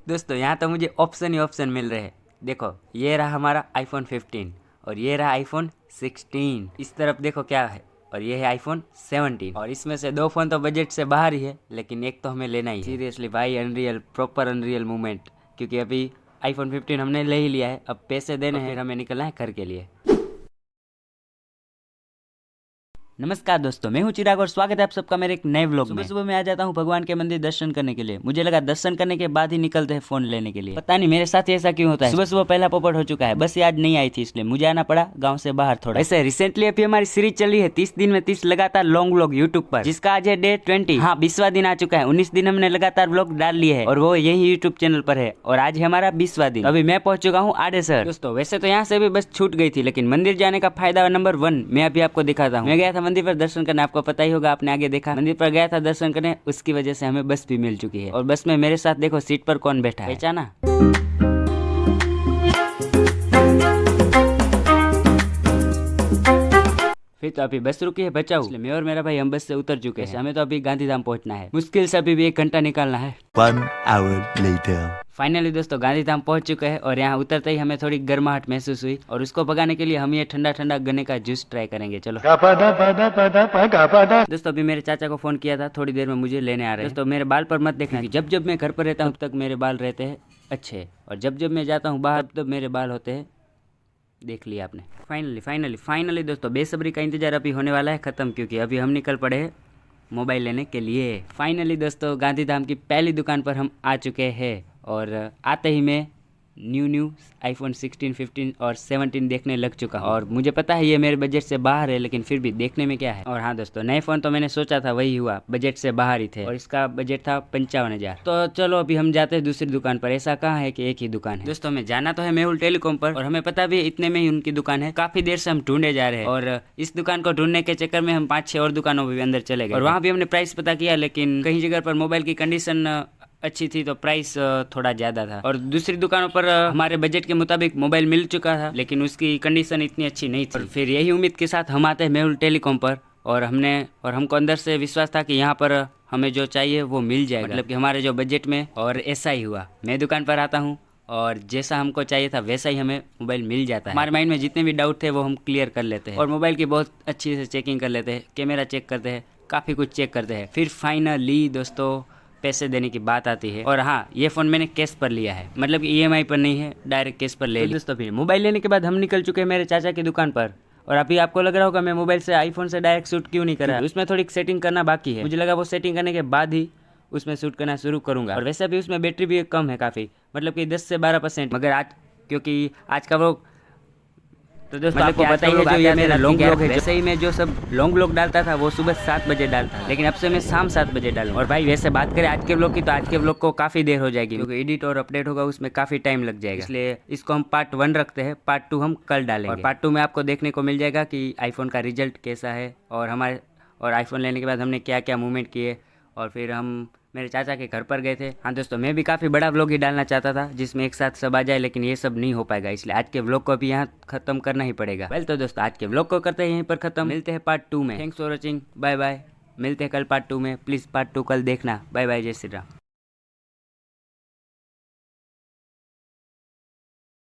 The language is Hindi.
दोस्तों यहाँ तो मुझे ऑप्शन ही ऑप्शन मिल रहे हैं। देखो ये रहा हमारा आईफोन 15 और ये रहा आईफोन 16। इस तरफ देखो क्या है, और ये है आईफोन 17। और इसमें से दो फ़ोन तो बजट से बाहर ही है, लेकिन एक तो हमें लेना ही। सीरियसली भाई, अनरियल, प्रॉपर अनरियल मोमेंट। क्योंकि अभी आईफोन 15 हमने ले ही लिया है, अब पैसे देने हैं, फिर हमें निकलना है घर के लिए। नमस्कार दोस्तों, मैं हूं चिराग और स्वागत है आप सबका मेरे एक नए व्लॉग में। सुबह मैं आ जाता हूं भगवान के मंदिर दर्शन करने के लिए। मुझे लगा दर्शन करने के बाद ही निकलते हैं फोन लेने के लिए। पता नहीं मेरे साथ ऐसा क्यों होता है। सुबह सुबह पहला पोपट हो चुका है, बस ये आज नहीं आई थी, इसलिए मुझे आना पड़ा गाँव से बाहर थोड़ा। ऐसे रिसेंटली अभी हमारी सीरीज चली है 30 दिन में 30 लगातार लॉन्ग व्लॉग यूट्यूब पर, जिसका आज है डे 20। हाँ, 20वां दिन आ चुका है। 19 दिन हमने लगातार व्लॉग डाल लिए है और वो यही यूट्यूब चैनल पर है, और आज है हमारा 20वां दिन। अभी मैं पहुंच चुका हूँ आडेसर। दोस्तों वैसे तो यहाँ से भी बस छूट गई थी, लेकिन मंदिर जाने का फायदा नंबर 1 मैं अभी आपको दिखाता हूँ। मैं गया था मंदिर पर दर्शन करने, आपको पता ही होगा, आपने आगे देखा। मंदिर पर गया था दर्शन करने, उसकी वजह से हमें बस भी मिल चुकी है। और बस में मेरे साथ देखो सीट पर कौन बैठा है, पहचाना? फिर तो अभी बस रुकी है बचाओ, इसलिए मैं और मेरा भाई हम बस से उतर चुके हैं। हमें तो अभी गांधीधाम पहुंचना है, मुश्किल से अभी भी 1 घंटा निकालना है। 1 hour later. फाइनली दोस्तों गांधीधाम पहुंच चुके हैं, और यहाँ उतरते ही हमें थोड़ी गर्माहट महसूस हुई, और उसको भगाने के लिए हम ये ठंडा ठंडा गन्ने का जूस ट्राई करेंगे। चलो दोस्तों, अभी मेरे चाचा को फोन किया था, थोड़ी देर में मुझे लेने आ रहे हैं। दोस्तों मेरे बाल पर मत देखना, जब जब मैं घर पर रहता हूँ तब तक मेरे बाल रहते हैं अच्छे, और जब जब मैं जाता हूँ बाहर तब मेरे बाल होते हैं, देख लिया आपने। फाइनली दोस्तों बेसब्री का इंतजार अभी होने वाला है खत्म, क्योंकि अभी हम निकल पड़े हैं मोबाइल लेने के लिए। फाइनली दोस्तों गांधीधाम की पहली दुकान पर हम आ चुके हैं, और आते ही मैं न्यू आईफोन 16, 15 और 17 देखने लग चुका हूँ। और मुझे पता है ये मेरे बजट से बाहर है, लेकिन फिर भी देखने में क्या है। और हाँ दोस्तों, नए फ़ोन तो मैंने सोचा था वही हुआ, बजट से बाहर ही थे, और इसका बजट था 55,000। तो चलो अभी हम जाते हैं दूसरी दुकान पर। ऐसा कहाँ है कि एक ही दुकान है। दोस्तों हमें जाना तो है मेहुल टेलीकॉम पर, और हमें पता भी है इतने में ही उनकी दुकान है। काफ़ी देर से हम ढूंढे जा रहे हैं, और इस दुकान को ढूंढने के चक्कर में हम 5-6 और दुकानों में भी अंदर चले गए, और वहाँ भी हमने प्राइस पता किया, लेकिन कहीं जगह पर मोबाइल की कंडीशन अच्छी थी तो प्राइस थोड़ा ज़्यादा था, और दूसरी दुकानों पर हमारे बजट के मुताबिक मोबाइल मिल चुका था, लेकिन उसकी कंडीशन इतनी अच्छी नहीं थी। और फिर यही उम्मीद के साथ हम आते हैं मेहुल टेलीकॉम पर, और हमको अंदर से विश्वास था कि यहाँ पर हमें जो चाहिए वो मिल जाएगा, मतलब कि हमारे जो बजट में। और ऐसा ही हुआ, मैं दुकान पर आता हूँ और जैसा हमको चाहिए था वैसा ही हमें मोबाइल मिल जाता है। हमारे माइंड में जितने भी डाउट थे वो हम क्लियर कर लेते हैं, और मोबाइल की बहुत अच्छी से चेकिंग कर लेते हैं, कैमरा चेक करते हैं, काफ़ी कुछ चेक करते हैं। फिर फाइनली दोस्तों पैसे देने की बात आती है, और हाँ ये फ़ोन मैंने कैश पर लिया है, मतलब कि ईएमआई पर नहीं है, डायरेक्ट कैश पर ले लिया। दोस्तों फिर मोबाइल लेने के बाद हम निकल चुके हैं मेरे चाचा की दुकान पर, और अभी आपको लग रहा होगा मैं मोबाइल से आईफोन से डायरेक्ट शूट क्यों नहीं कर रहा। उसमें थोड़ी सेटिंग करना बाकी है, मुझे लगा वो सेटिंग करने के बाद ही उसमें शूट करना शुरू करूँगा। और वैसे भी उसमें बैटरी भी कम है काफ़ी, मतलब कि 10 से 12%, मगर आज क्योंकि आज का वो तो दोस्तों आपको पता ही है जो ये मेरा लॉन्ग व्लॉग है, वैसे ही मैं जो सब लॉन्ग व्लॉग डालता था वो सुबह 7 बजे डालता, लेकिन अब से मैं शाम 7 बजे डालूँ। और भाई वैसे बात करें आज के व्लॉग की, तो आज के व्लॉग को काफ़ी देर हो जाएगी, क्योंकि एडिट और अपडेट होगा उसमें काफ़ी टाइम लग जाएगा, इसलिए इसको हम पार्ट 1 रखते हैं, पार्ट 2 हम कल डालेंगे। और पार्ट 2 में आपको देखने को मिल जाएगा कि आईफोन का रिजल्ट कैसा है, और आईफोन लेने के बाद हमने क्या क्या मूवमेंट किए, और फिर हम मेरे चाचा के घर पर गए थे। हाँ दोस्तों, मैं भी काफ़ी बड़ा व्लॉग ही डालना चाहता था जिसमें एक साथ सब आ जाए, लेकिन ये सब नहीं हो पाएगा, इसलिए आज के व्लॉग को भी यहाँ खत्म करना ही पड़ेगा। वेल तो दोस्तों आज के व्लॉग को करते हैं यहीं पर खत्म, मिलते हैं पार्ट 2 में। Thanks for watching, bye bye. मिलते हैं कल पार्ट 2 में, प्लीज़ पार्ट 2 कल देखना। बाय बाय, जय श्री राम।